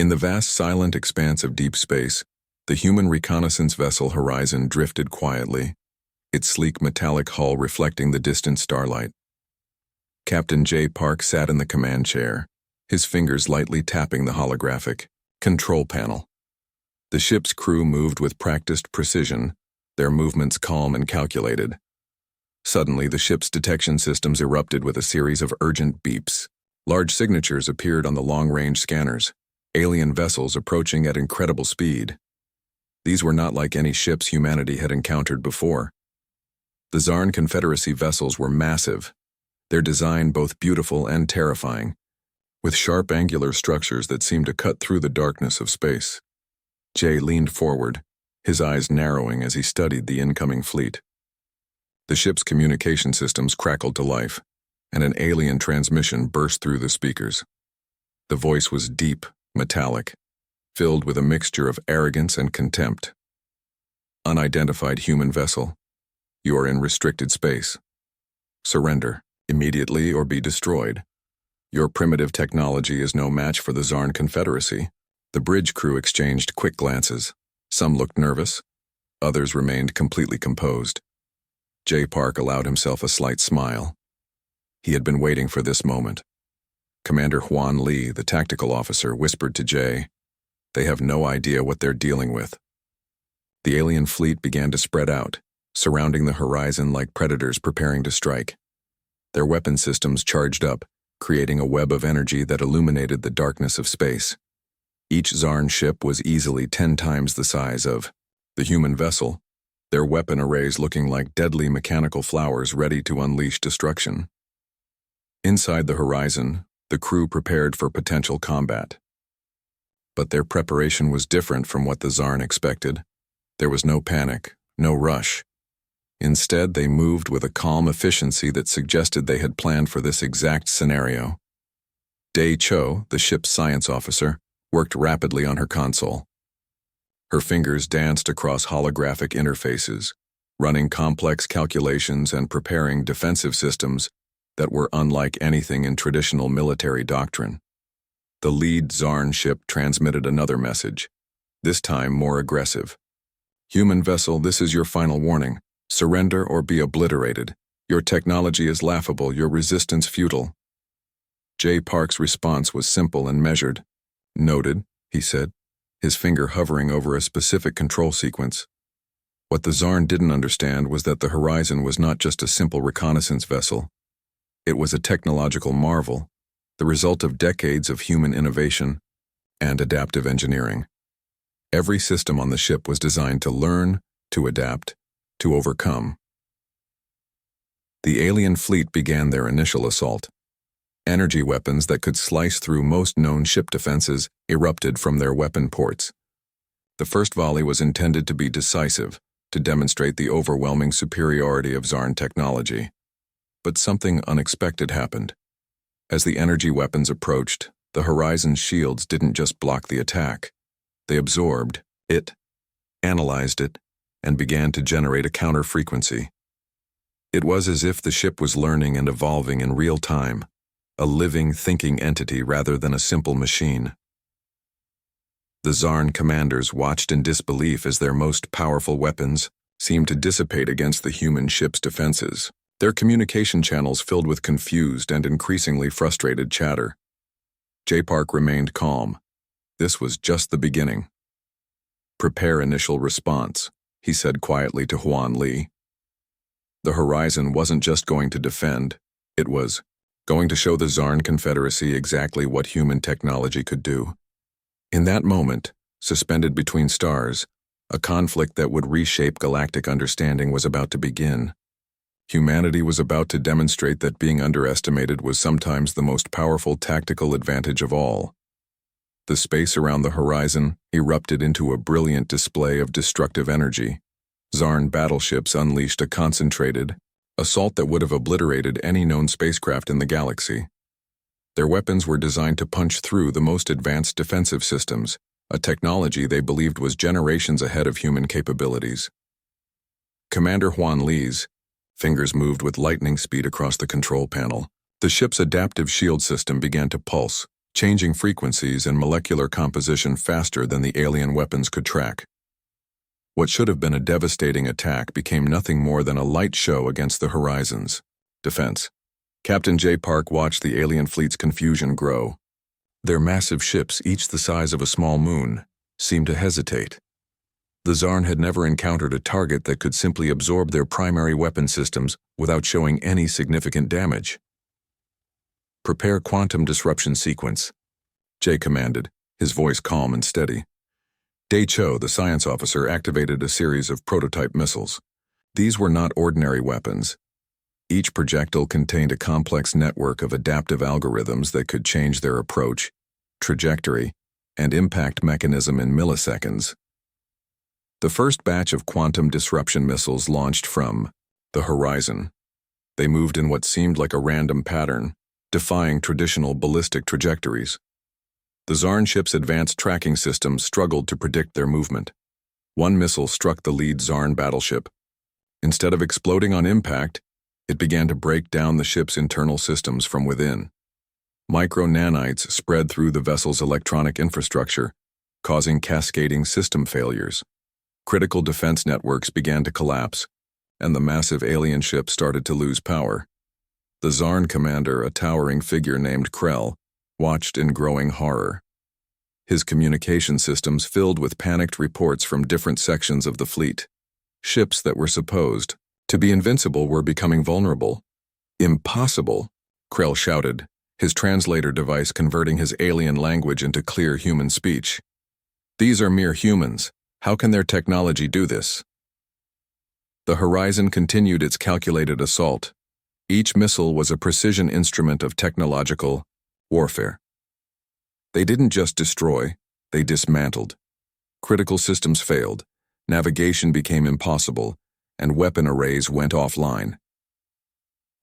In the vast silent expanse of deep space, the human reconnaissance vessel Horizon drifted quietly, its sleek metallic hull reflecting the distant starlight. Captain J. Park sat in the command chair, his fingers lightly tapping the holographic control panel. The ship's crew moved with practiced precision, their movements calm and calculated. Suddenly, the ship's detection systems erupted with a series of urgent beeps. Large signatures appeared on the long-range scanners, alien vessels approaching at incredible speed. These were not like any ships humanity had encountered before. The Zarn Confederacy vessels were massive, their design both beautiful and terrifying, with sharp angular structures that seemed to cut through the darkness of space. Jay leaned forward, his eyes narrowing as he studied the incoming fleet. The ship's communication systems crackled to life, and an alien transmission burst through the speakers. The voice was deep, metallic, filled with a mixture of arrogance and contempt. Unidentified human vessel, you are in restricted space. Surrender, immediately or be destroyed. Your primitive technology is no match for the Zarn Confederacy. The bridge crew exchanged quick glances. Some looked nervous, others remained completely composed. J. Park allowed himself a slight smile. He had been waiting for this moment. Commander Huan Lee, the tactical officer, whispered to Jay, "They have no idea what they're dealing with." The alien fleet began to spread out, surrounding the horizon like predators preparing to strike. Their weapon systems charged up, creating a web of energy that illuminated the darkness of space. Each Zarn ship was easily 10 times the size of the human vessel, their weapon arrays looking like deadly mechanical flowers ready to unleash destruction. Inside the horizon, the crew prepared for potential combat. But their preparation was different from what the Zarn expected. There was no panic, no rush. Instead, they moved with a calm efficiency that suggested they had planned for this exact scenario. Dae Cho, the ship's science officer, worked rapidly on her console. Her fingers danced across holographic interfaces, running complex calculations and preparing defensive systems that were unlike anything in traditional military doctrine. The lead Zarn ship transmitted another message, this time more aggressive. "Human vessel, this is your final warning. Surrender or be obliterated. Your technology is laughable, your resistance futile." J. Park's response was simple and measured. "Noted," he said, his finger hovering over a specific control sequence. What the Zarn didn't understand was that the Horizon was not just a simple reconnaissance vessel. It was a technological marvel, the result of decades of human innovation and adaptive engineering. Every system on the ship was designed to learn, to adapt, to overcome. The alien fleet began their initial assault. Energy weapons that could slice through most known ship defenses erupted from their weapon ports. The first volley was intended to be decisive, to demonstrate the overwhelming superiority of Zarn technology. But something unexpected happened. As the energy weapons approached, the Horizon's shields didn't just block the attack. They absorbed it, analyzed it, and began to generate a counter-frequency. It was as if the ship was learning and evolving in real time, a living, thinking entity rather than a simple machine. The Zarn commanders watched in disbelief as their most powerful weapons seemed to dissipate against the human ship's defenses, their communication channels filled with confused and increasingly frustrated chatter. J. Park remained calm. This was just the beginning. "Prepare initial response," he said quietly to Huan Lee. The Horizon wasn't just going to defend, it was going to show the Zarn Confederacy exactly what human technology could do. In that moment, suspended between stars, a conflict that would reshape galactic understanding was about to begin. Humanity was about to demonstrate that being underestimated was sometimes the most powerful tactical advantage of all. The space around the Horizon erupted into a brilliant display of destructive energy. Zarn battleships unleashed a concentrated assault that would have obliterated any known spacecraft in the galaxy. Their weapons were designed to punch through the most advanced defensive systems, a technology they believed was generations ahead of human capabilities. Commander Huan Lee's fingers moved with lightning speed across the control panel. The ship's adaptive shield system began to pulse, changing frequencies and molecular composition faster than the alien weapons could track. What should have been a devastating attack became nothing more than a light show against the Horizon's defense. Captain J. Park watched the alien fleet's confusion grow. Their massive ships, each the size of a small moon, seemed to hesitate. The Zarn had never encountered a target that could simply absorb their primary weapon systems without showing any significant damage. "Prepare quantum disruption sequence," Jay commanded, his voice calm and steady. Day Cho, the science officer, activated a series of prototype missiles. These were not ordinary weapons. Each projectile contained a complex network of adaptive algorithms that could change their approach, trajectory, and impact mechanism in milliseconds. The first batch of quantum disruption missiles launched from the Horizon. They moved in what seemed like a random pattern, defying traditional ballistic trajectories. The Zarn ship's advanced tracking systems struggled to predict their movement. One missile struck the lead Zarn battleship. Instead of exploding on impact, it began to break down the ship's internal systems from within. Micro-nanites spread through the vessel's electronic infrastructure, causing cascading system failures. Critical defense networks began to collapse, and the massive alien ship started to lose power. The Zarn commander, a towering figure named Krell, watched in growing horror. His communication systems filled with panicked reports from different sections of the fleet. Ships that were supposed to be invincible were becoming vulnerable. "Impossible," Krell shouted, his translator device converting his alien language into clear human speech. "These are mere humans. How can their technology do this?" The Horizon continued its calculated assault. Each missile was a precision instrument of technological warfare. They didn't just destroy, they dismantled. Critical systems failed, navigation became impossible, and weapon arrays went offline.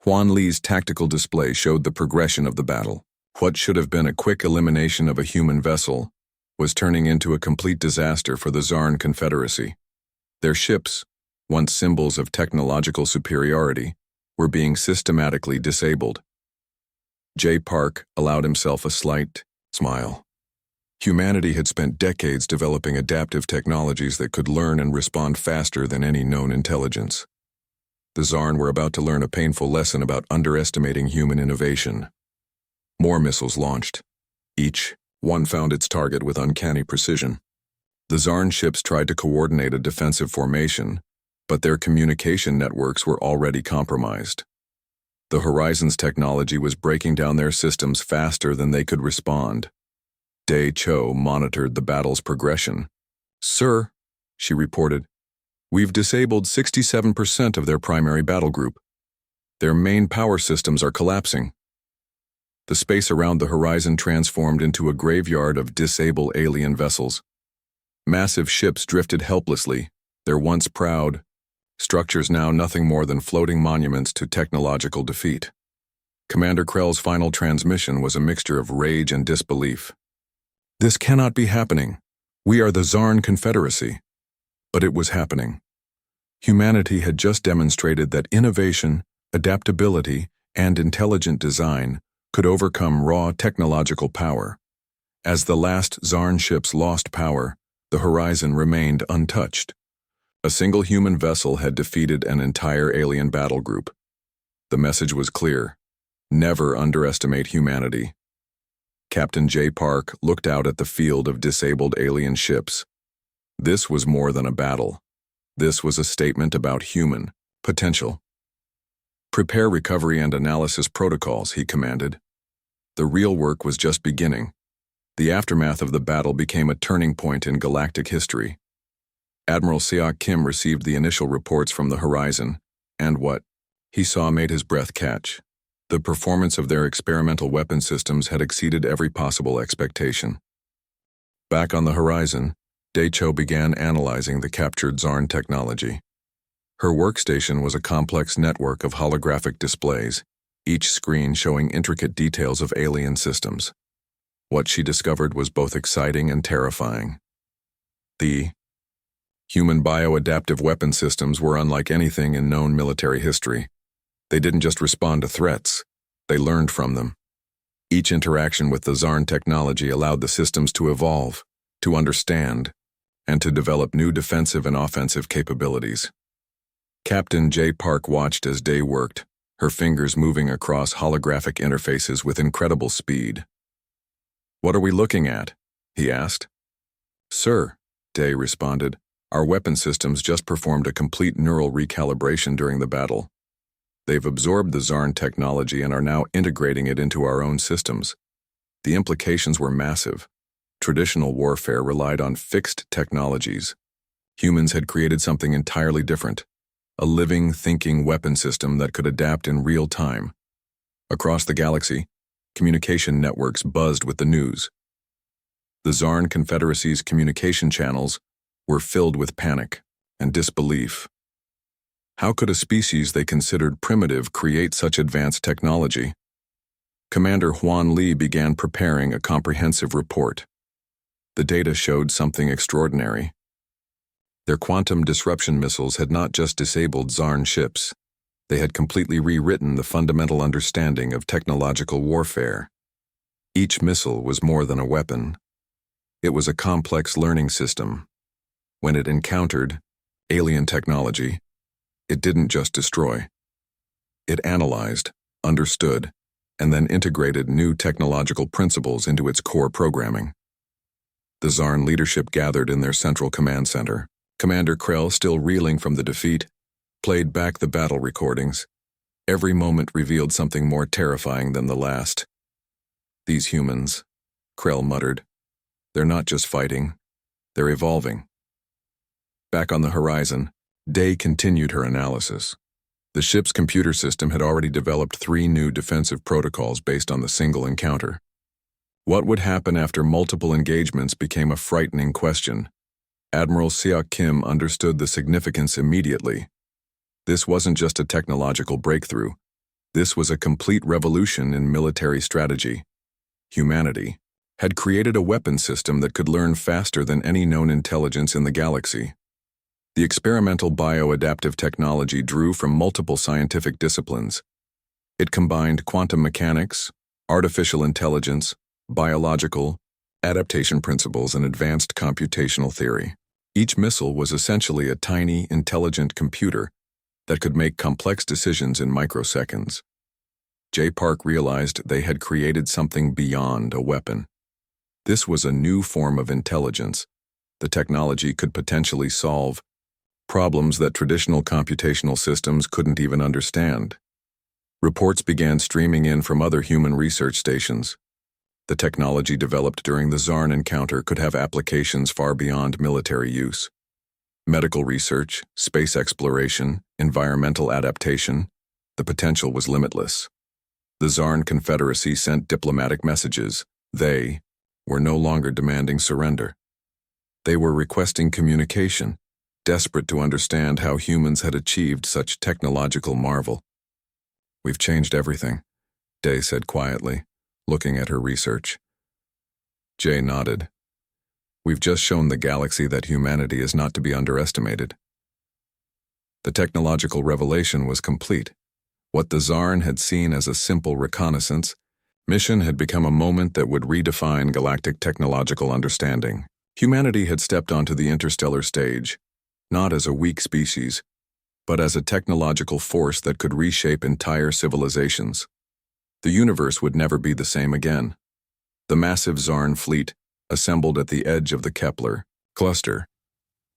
Huan Li's tactical display showed the progression of the battle. What should have been a quick elimination of a human vessel was turning into a complete disaster for the Zarn Confederacy. Their ships, once symbols of technological superiority, were being systematically disabled. J. Park allowed himself a slight smile. Humanity had spent decades developing adaptive technologies that could learn and respond faster than any known intelligence. The Zarn were about to learn a painful lesson about underestimating human innovation. More missiles launched. Each one found its target with uncanny precision. The Zarn ships tried to coordinate a defensive formation, but their communication networks were already compromised. The Horizon's technology was breaking down their systems faster than they could respond. Day Cho monitored the battle's progression. "Sir," she reported, "we've disabled 67% of their primary battle group. Their main power systems are collapsing." The space around the Horizon transformed into a graveyard of disabled alien vessels. Massive ships drifted helplessly, their once proud structures now nothing more than floating monuments to technological defeat. Commander Krell's final transmission was a mixture of rage and disbelief. "This cannot be happening. We are the Zarn Confederacy." But it was happening. Humanity had just demonstrated that innovation, adaptability, and intelligent design could overcome raw technological power. As the last Zarn ships lost power, the Horizon remained untouched. A single human vessel had defeated an entire alien battle group. The message was clear: never underestimate humanity. Captain J. Park looked out at the field of disabled alien ships. This was more than a battle. This was a statement about human potential. "Prepare recovery and analysis protocols," he commanded. The real work was just beginning. The aftermath of the battle became a turning point in galactic history. Admiral Seok Kim received the initial reports from the Horizon, and what he saw made his breath catch. The performance of their experimental weapon systems had exceeded every possible expectation. Back on the Horizon, Day Cho began analyzing the captured Zarn technology. Her workstation was a complex network of holographic displays, each screen showing intricate details of alien systems. What she discovered was both exciting and terrifying. The human bioadaptive weapon systems were unlike anything in known military history. They didn't just respond to threats, they learned from them. Each interaction with the Zarn technology allowed the systems to evolve, to understand, and to develop new defensive and offensive capabilities. Captain J. Park watched as Day worked, her fingers moving across holographic interfaces with incredible speed. "What are we looking at?" he asked. "Sir," Day responded, "our weapon systems just performed a complete neural recalibration during the battle. They've absorbed the Zarn technology and are now integrating it into our own systems. The implications were massive. Traditional warfare relied on fixed technologies. Humans had created something entirely different, a living, thinking weapon system that could adapt in real time. Across the galaxy, communication networks buzzed with the news. The Zarn Confederacy's communication channels were filled with panic and disbelief. How could a species they considered primitive create such advanced technology? Commander Huan Li began preparing a comprehensive report. The data showed something extraordinary. Their quantum disruption missiles had not just disabled Zarn ships, they had completely rewritten the fundamental understanding of technological warfare. Each missile was more than a weapon. It was a complex learning system. When it encountered alien technology, it didn't just destroy. It analyzed, understood, and then integrated new technological principles into its core programming. The Zarn leadership gathered in their central command center. Commander Krell, still reeling from the defeat, played back the battle recordings. Every moment revealed something more terrifying than the last. "These humans," Krell muttered, "they're not just fighting, they're evolving." Back on the horizon, Day continued her analysis. The ship's computer system had already developed 3 new defensive protocols based on the single encounter. What would happen after multiple engagements became a frightening question. Admiral Seok Kim understood the significance immediately. This wasn't just a technological breakthrough. This was a complete revolution in military strategy. Humanity had created a weapon system that could learn faster than any known intelligence in the galaxy. The experimental bioadaptive technology drew from multiple scientific disciplines. It combined quantum mechanics, artificial intelligence, biological, adaptation principles, and advanced computational theory. Each missile was essentially a tiny, intelligent computer that could make complex decisions in microseconds. J. Park realized they had created something beyond a weapon. This was a new form of intelligence. The technology could potentially solve problems that traditional computational systems couldn't even understand. Reports began streaming in from other human research stations. The technology developed during the Zarn encounter could have applications far beyond military use. Medical research, space exploration, environmental adaptation, the potential was limitless. The Zarn Confederacy sent diplomatic messages. They were no longer demanding surrender. They were requesting communication, desperate to understand how humans had achieved such technological marvel. "We've changed everything," Day said quietly, looking at her research. Jay nodded. "We've just shown the galaxy that humanity is not to be underestimated." The technological revelation was complete. What the Zarn had seen as a simple reconnaissance mission had become a moment that would redefine galactic technological understanding. Humanity had stepped onto the interstellar stage, not as a weak species, but as a technological force that could reshape entire civilizations. The universe would never be the same again. The massive Zarn fleet assembled at the edge of the Kepler cluster,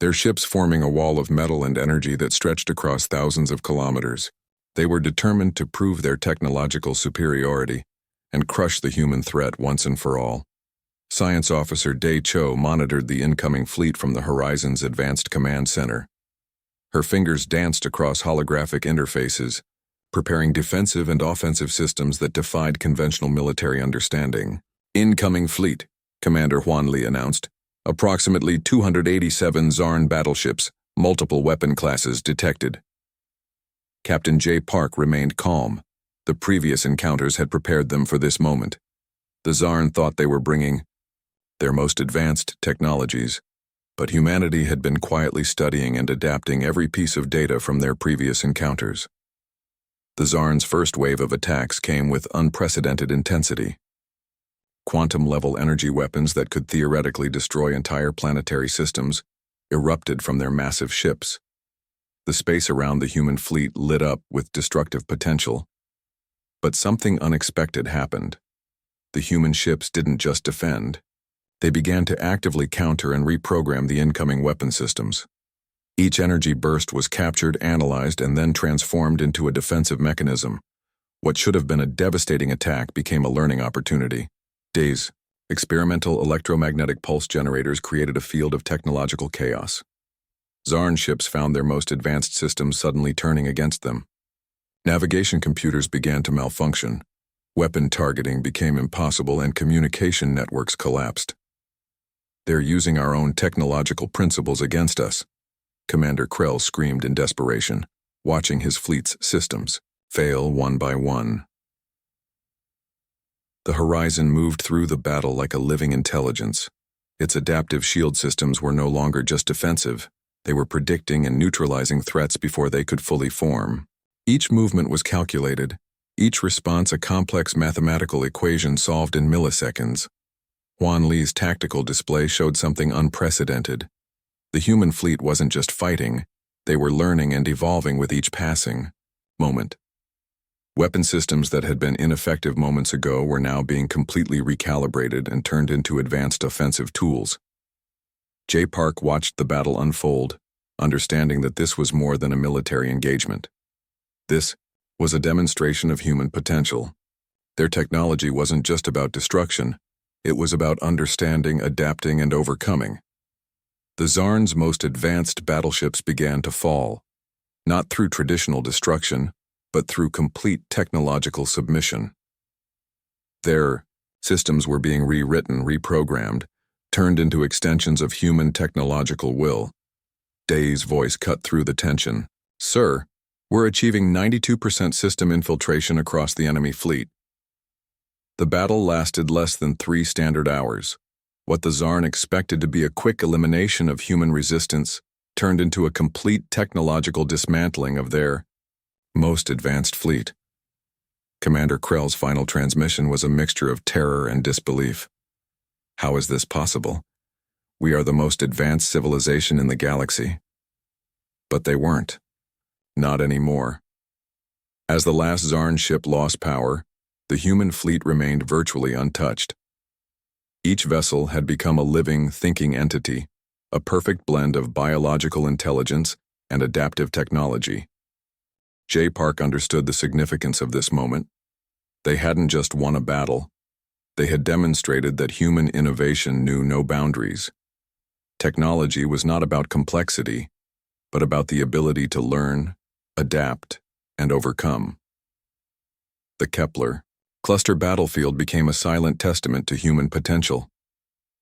their ships forming a wall of metal and energy that stretched across thousands of kilometers. They were determined to prove their technological superiority and crush the human threat once and for all. Science Officer Day Cho monitored the incoming fleet from the Horizon's Advanced Command Center. Her fingers danced across holographic interfaces, preparing defensive and offensive systems that defied conventional military understanding. "Incoming fleet," Commander Huan Li announced. "Approximately 287 Zarn battleships, multiple weapon classes detected." Captain J. Park remained calm. The previous encounters had prepared them for this moment. The Zarn thought they were bringing their most advanced technologies, but humanity had been quietly studying and adapting every piece of data from their previous encounters. The Zarn's first wave of attacks came with unprecedented intensity. Quantum-level energy weapons that could theoretically destroy entire planetary systems erupted from their massive ships. The space around the human fleet lit up with destructive potential. But something unexpected happened. The human ships didn't just defend. They began to actively counter and reprogram the incoming weapon systems. Each energy burst was captured, analyzed, and then transformed into a defensive mechanism. What should have been a devastating attack became a learning opportunity. Experimental electromagnetic pulse generators created a field of technological chaos. Zarn ships found their most advanced systems suddenly turning against them. Navigation computers began to malfunction. Weapon targeting became impossible and communication networks collapsed. "They're using our own technological principles against us," Commander Krell screamed in desperation, watching his fleet's systems fail one by one. The horizon moved through the battle like a living intelligence. Its adaptive shield systems were no longer just defensive. They were predicting and neutralizing threats before they could fully form. Each movement was calculated, each response a complex mathematical equation solved in milliseconds. Huan Li's tactical display showed something unprecedented. The human fleet wasn't just fighting, they were learning and evolving with each passing moment. Weapon systems that had been ineffective moments ago were now being completely recalibrated and turned into advanced offensive tools. J. Park watched the battle unfold, understanding that this was more than a military engagement. This was a demonstration of human potential. Their technology wasn't just about destruction, it was about understanding, adapting, and overcoming. The Zarn's most advanced battleships began to fall, not through traditional destruction, but through complete technological submission. Their systems were being rewritten, reprogrammed, turned into extensions of human technological will. Day's voice cut through the tension. "Sir, we're achieving 92% system infiltration across the enemy fleet." The battle lasted less than 3 standard hours. What the Zarn expected to be a quick elimination of human resistance turned into a complete technological dismantling of their most advanced fleet. Commander Krell's final transmission was a mixture of terror and disbelief. How is this possible? We are the most advanced civilization in the galaxy. But they weren't. Not anymore. As the last Zarn ship lost power, the human fleet remained virtually untouched. Each vessel had become a living, thinking entity, a perfect blend of biological intelligence and adaptive technology. J. Park understood the significance of this moment. They hadn't just won a battle. They had demonstrated that human innovation knew no boundaries. Technology was not about complexity, but about the ability to learn, adapt, and overcome. The Kepler cluster battlefield became a silent testament to human potential.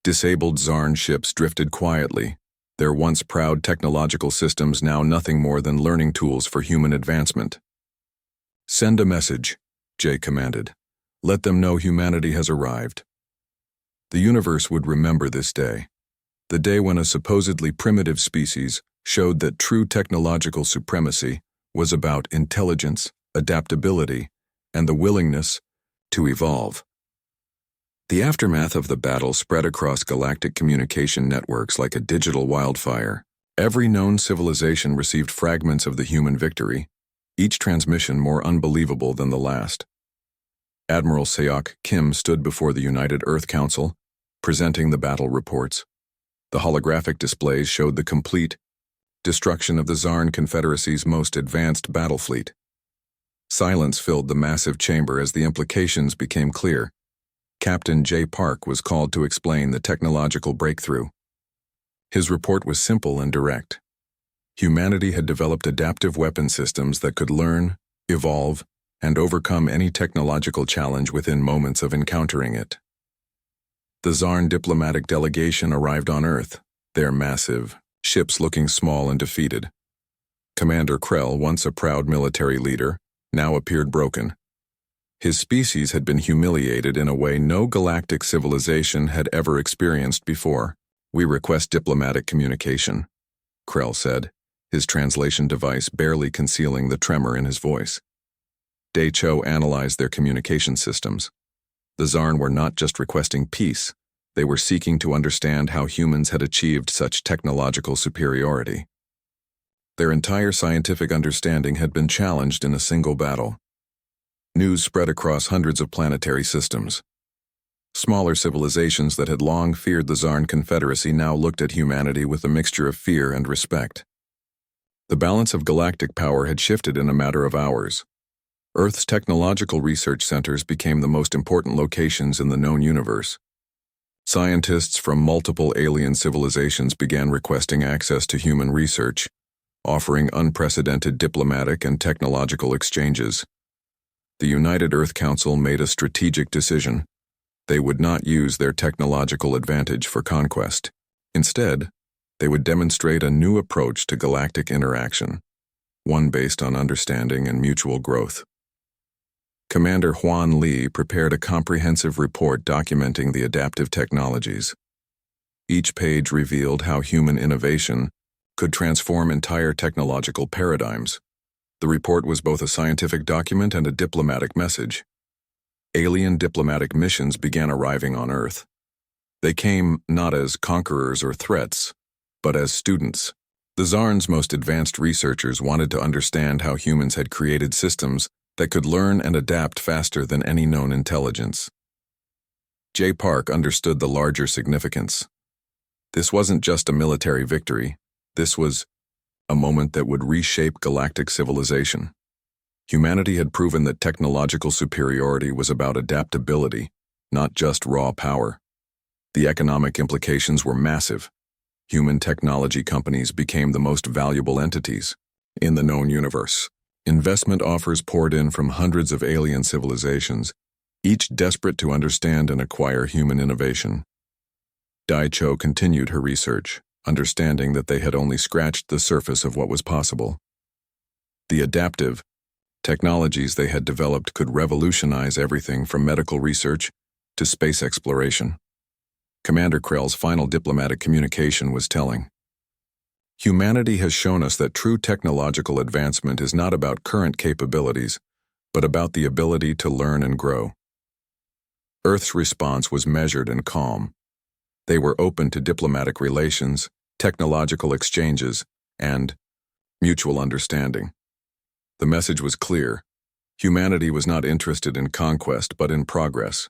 Disabled Zarn ships drifted quietly, their once proud technological systems now nothing more than learning tools for human advancement. "Send a message," Jay commanded. "Let them know humanity has arrived." The universe would remember this day, the day when a supposedly primitive species showed that true technological supremacy was about intelligence, adaptability, and the willingness to evolve. The aftermath of the battle spread across galactic communication networks like a digital wildfire. Every known civilization received fragments of the human victory, each transmission more unbelievable than the last. Admiral Seok Kim stood before the United Earth Council, presenting the battle reports. The holographic displays showed the complete destruction of the Zarn Confederacy's most advanced battle fleet. Silence filled the massive chamber as the implications became clear. Captain J. Park was called to explain the technological breakthrough. His report was simple and direct. Humanity had developed adaptive weapon systems that could learn, evolve, and overcome any technological challenge within moments of encountering it. The Zarn diplomatic delegation arrived on Earth, their massive ships looking small and defeated. Commander Krell, once a proud military leader, now appeared broken. His species had been humiliated in a way no galactic civilization had ever experienced before. "We request diplomatic communication," Krell said, his translation device barely concealing the tremor in his voice. Day Cho analyzed their communication systems. The Zarn were not just requesting peace, they were seeking to understand how humans had achieved such technological superiority. Their entire scientific understanding had been challenged in a single battle. News spread across hundreds of planetary systems. Smaller civilizations that had long feared the Zarn Confederacy now looked at humanity with a mixture of fear and respect. The balance of galactic power had shifted in a matter of hours. Earth's technological research centers became the most important locations in the known universe. Scientists from multiple alien civilizations began requesting access to human research, offering unprecedented diplomatic and technological exchanges. The United Earth Council made a strategic decision. They would not use their technological advantage for conquest. Instead, they would demonstrate a new approach to galactic interaction, one based on understanding and mutual growth. Commander Huan Li prepared a comprehensive report documenting the adaptive technologies. Each page revealed how human innovation could transform entire technological paradigms. The report was both a scientific document and a diplomatic message. Alien diplomatic missions began arriving on Earth. They came not as conquerors or threats, but as students. The Zarn's most advanced researchers wanted to understand how humans had created systems that could learn and adapt faster than any known intelligence. J. Park understood the larger significance. This wasn't just a military victory. This was a moment that would reshape galactic civilization. Humanity had proven that technological superiority was about adaptability, not just raw power. The economic implications were massive. Human technology companies became the most valuable entities in the known universe. Investment offers poured in from hundreds of alien civilizations, each desperate to understand and acquire human innovation. Dai Cho continued her research, understanding that they had only scratched the surface of what was possible. The adaptive technologies they had developed could revolutionize everything from medical research to space exploration. Commander Krell's final diplomatic communication was telling. Humanity has shown us that true technological advancement is not about current capabilities, but about the ability to learn and grow. Earth's response was measured and calm. They were open to diplomatic relations, technological exchanges, and mutual understanding. The message was clear. Humanity was not interested in conquest, but in progress.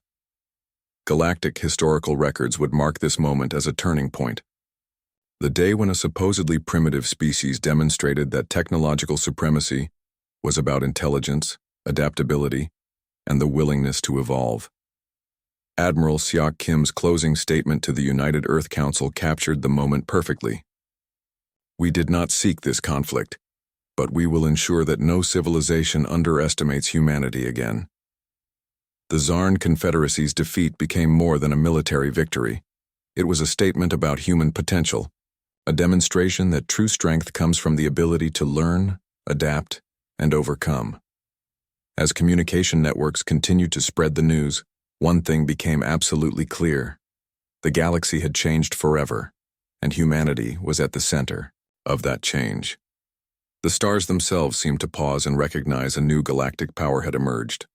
Galactic historical records would mark this moment as a turning point. The day when a supposedly primitive species demonstrated that technological supremacy was about intelligence, adaptability, and the willingness to evolve. Admiral Seok Kim's closing statement to the United Earth Council captured the moment perfectly. We did not seek this conflict, but we will ensure that no civilization underestimates humanity again. The Zarn Confederacy's defeat became more than a military victory. It was a statement about human potential, a demonstration that true strength comes from the ability to learn, adapt, and overcome. As communication networks continued to spread the news, one thing became absolutely clear. The galaxy had changed forever, and humanity was at the center of that change. The stars themselves seemed to pause and recognize a new galactic power had emerged.